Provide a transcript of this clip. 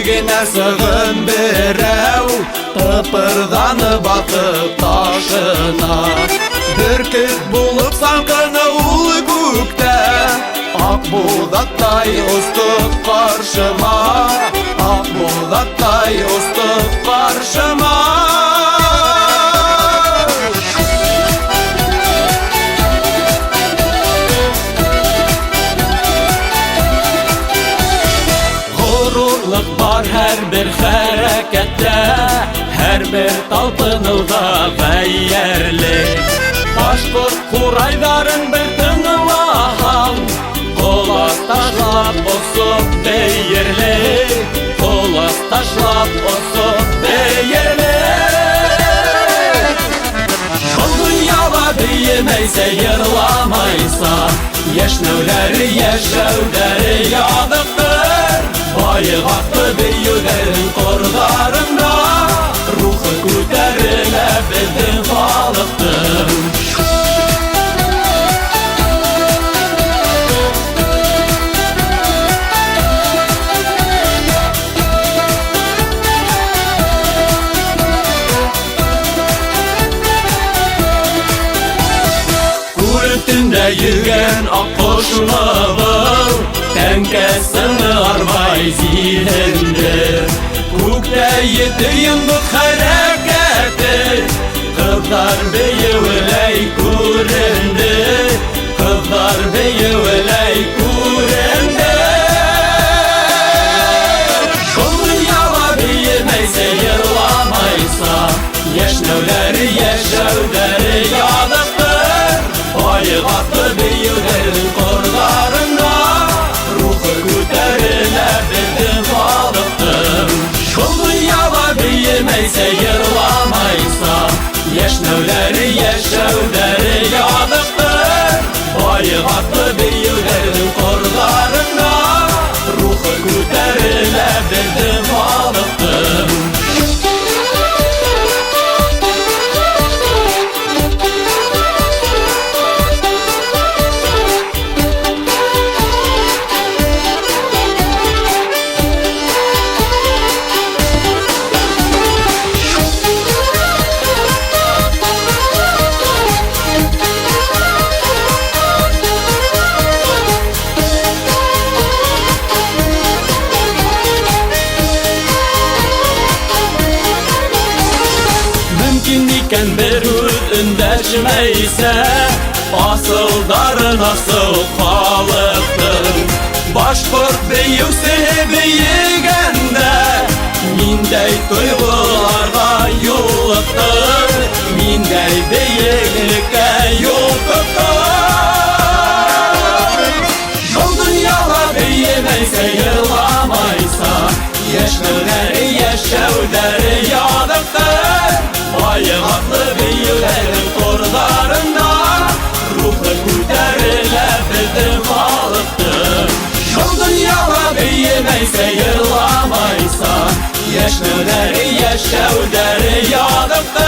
Gene sığın birəv Tıpırdanı batıp taşına Bürküt bulup sankını ul gökte Ak buğdatay ustuk karşıma Ak buğdatay ustuk karşıma Gururluk var her bir harekette Her bir talpınılda feyyerlik Başkurt kurayların bir tınılahan Kolas taşlap osup değirlik Kolas taşlap osup değirlik Bu dünyada büyümeyse yırlamaysa Yeşnevleri yeşevleri yadıktır Bayıqatlı büyülerin korlarında Ruhu küterile bildim balıktır Kulüptünde yügen akkoşunu bul Tenkesini armay zihindir Kukte yediğin bu hareketi Kızlar beyevley kurindi Kızlar beyevley kurindi Bu dünyada büyümeyse yırlamaysa Yeşnevleri yeşevleri yadıktır Bayıqatlı büyülerin korlarında Büyümeyse yırlamaysa Yeşnevleri yeşevleri yadıktır Bayıqatlı büyülerin korlarında Ruhu küterile bildim balıktır Mümkünlikken bir öndeşmeyse Asıldarı nasıl kalıptır Başkurt büyüsü büyügende Mindey duygularga yoluqtur Mindey büyüklükке yoluqtur Bu dünyada büyümeyse yırlamaysa Yeşnevleri yeşevleri yadıktır Bayıqatlı büyülerin korlarında Ruhu küterile bildim balıktır Bu dünyada büyümeyse yırlamaysa Yeşnevleri yeşevleri yadıktır